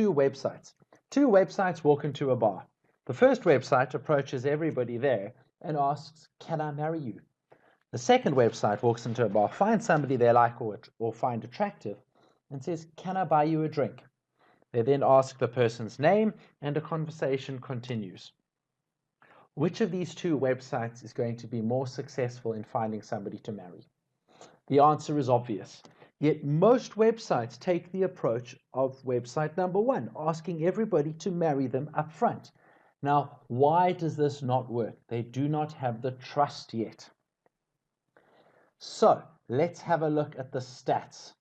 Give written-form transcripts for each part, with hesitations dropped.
two websites. Two websites walk into a bar. The first website approaches everybody there and asks, "Can I marry you?" The second website walks into a bar, finds somebody they like or find attractive, and says, "Can I buy you a drink?" They then ask the person's name, and a conversation continues. Which of these two websites is going to be more successful in finding somebody to marry? The answer is obvious. Yet most websites take the approach of website number one, asking everybody to marry them up front. Now, why does this not work? They do not have the trust yet. So let's have a look at the stats.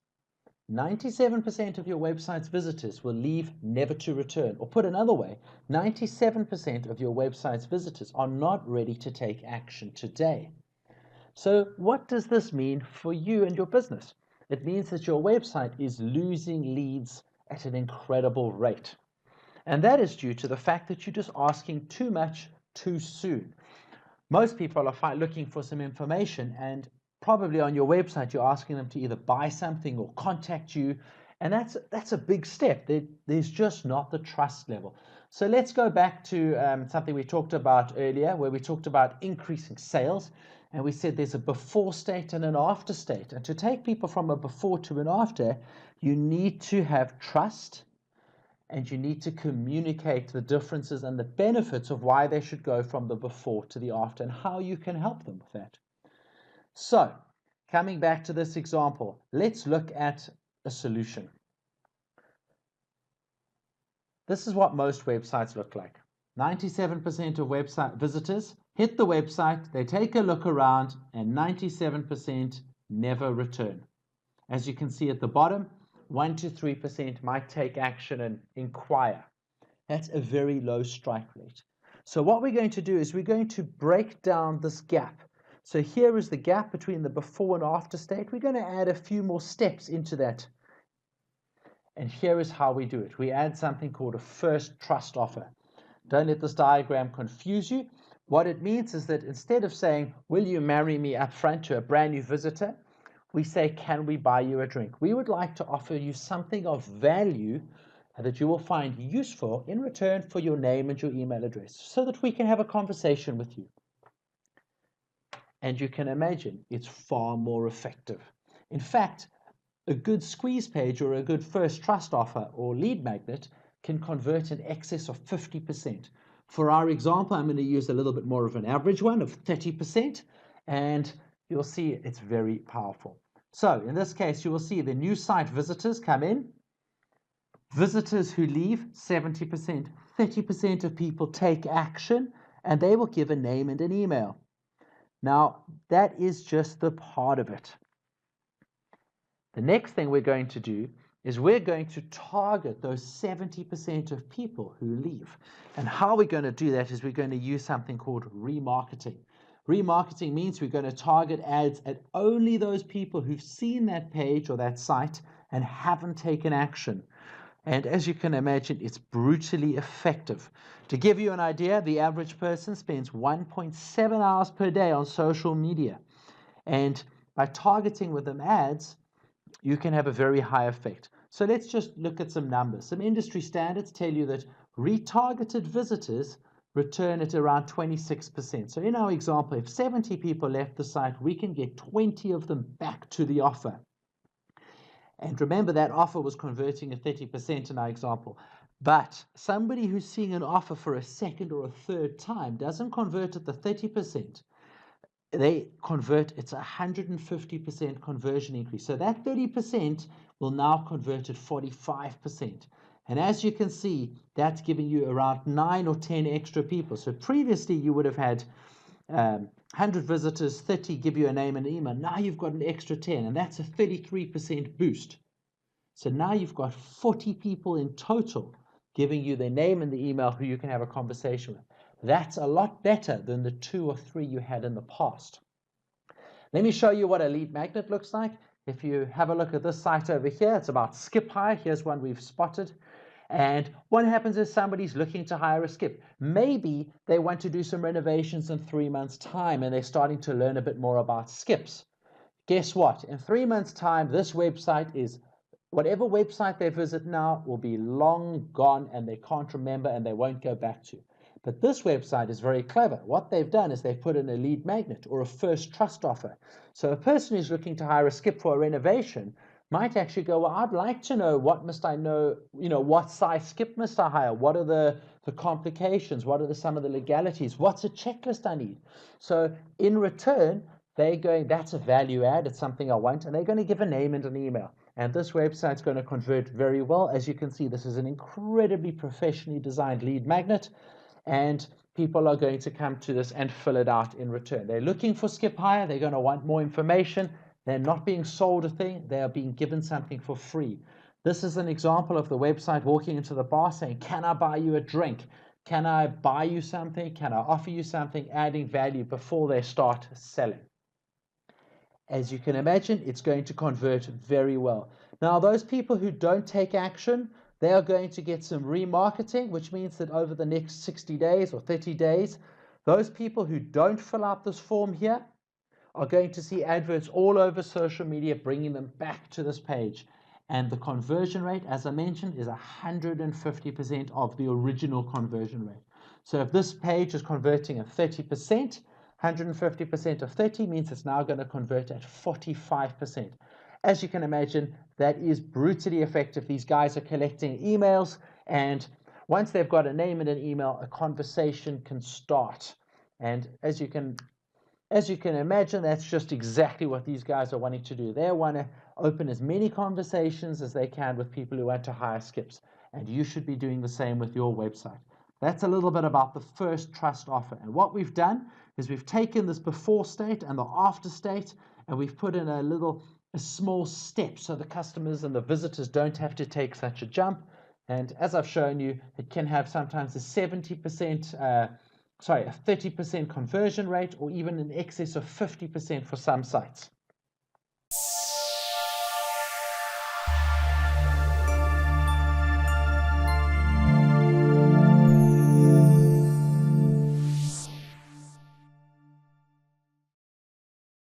97% of your website's visitors will leave never to return. Or put another way, 97% of your website's visitors are not ready to take action today. So what does this mean for you and your business? It means that your website is losing leads at an incredible rate. And that is due to the fact that you're just asking too much too soon. Most people are looking for some information, and probably on your website you're asking them to either buy something or contact you, and that's a big step. There's just not the trust level. So let's go back to something we talked about earlier, where we talked about increasing sales, and we said there's a before state and an after state. And to take people from a before to an after, you need to have trust, and you need to communicate the differences and the benefits of why they should go from the before to the after and how you can help them with that. So, coming back to this example, let's look at a solution. This is what most websites look like. 97% of website visitors hit the website, they take a look around, and 97% never return. As you can see at the bottom, 1 to 3% might take action and inquire. That's a very low strike rate. So what we're going to do is we're going to break down this gap. So here is the gap between the before and after state. We're going to add a few more steps into that. And here is how we do it. We add something called a first trust offer. Don't let this diagram confuse you. What it means is that instead of saying, "Will you marry me?" up front to a brand new visitor, we say, "Can we buy you a drink?" We would like to offer you something of value that you will find useful in return for your name and your email address, so that we can have a conversation with you. And you can imagine it's far more effective. In fact, a good squeeze page or a good first trust offer or lead magnet can convert in excess of 50%. For our example, I'm going to use a little bit more of an average one of 30%, and you'll see it's very powerful. So in this case, you will see the new site visitors come in. Visitors who leave, 70%. 30% of people take action, and they will give a name and an email. Now, that is just the part of it. The next thing we're going to do is we're going to target those 70% of people who leave. And how we're going to do that is we're going to use something called remarketing. Remarketing means we're going to target ads at only those people who've seen that page or that site and haven't taken action. And as you can imagine, it's brutally effective. To give you an idea, the average person spends 1.7 hours per day on social media. And by targeting with them ads, you can have a very high effect. So let's just look at some numbers. Some industry standards tell you that retargeted visitors return at around 26%. So in our example, if 70 people left the site, we can get 20 of them back to the offer. And remember, that offer was converting at 30% in our example. But somebody who's seeing an offer for a second or a third time doesn't convert at the 30%. They convert, it's 150% conversion increase. So that 30% will now convert at 45%. And as you can see, that's giving you around 9 or 10 extra people. So previously you would have had 100 visitors, 30 give you a name and an email. Now you've got an extra 10, and that's a 33% boost. So now you've got 40 people in total giving you their name and the email who you can have a conversation with. That's a lot better than the 2 or 3 you had in the past. Let me show you what a lead magnet looks like. If you have a look at this site over here, it's about skip hire. Here's one we've spotted. And what happens is somebody's looking to hire a skip. Maybe they want to do some renovations in 3 months' time, and they're starting to learn a bit more about skips. Guess what? In 3 months' time, this website is whatever website they visit now will be long gone and they can't remember and they won't go back to. But this website is very clever. What they've done is they've put in a lead magnet or a first trust offer. So a person who's looking to hire a skip for a renovation might actually go, well, I'd like to know, what must I know, what size skip must I hire? What are the complications? What are some of the legalities? What's a checklist I need? So in return, they're going, that's a value add, it's something I want, and they're going to give a name and an email. And this website's going to convert very well. As you can see, this is an incredibly professionally designed lead magnet, and people are going to come to this and fill it out in return. They're looking for skip hire. They're going to want more information. They're not being sold a thing. They are being given something for free. This is an example of the website walking into the bar saying, can I buy you a drink? Can I buy you something? Can I offer you something? Adding value before they start selling. As you can imagine, it's going to convert very well. Now, those people who don't take action, they are going to get some remarketing, which means that over the next 60 days or 30 days, those people who don't fill out this form here are going to see adverts all over social media bringing them back to this page. And the conversion rate, as I mentioned, is 150% of the original conversion rate. So if this page is converting at 30%, 150% of 30 means it's now going to convert at 45%. As you can imagine, that is brutally effective. These guys are collecting emails, and once they've got a name and an email, a conversation can start. And as you can imagine, that's just exactly what these guys are wanting to do. They want to open as many conversations as they can with people who want to hire skips. And you should be doing the same with your website. That's a little bit about the first trust offer. And what we've done is we've taken this before state and the after state, and we've put in a small step so the customers and the visitors don't have to take such a jump. And as I've shown you, it can have sometimes a 30% conversion rate, or even in excess of 50% for some sites.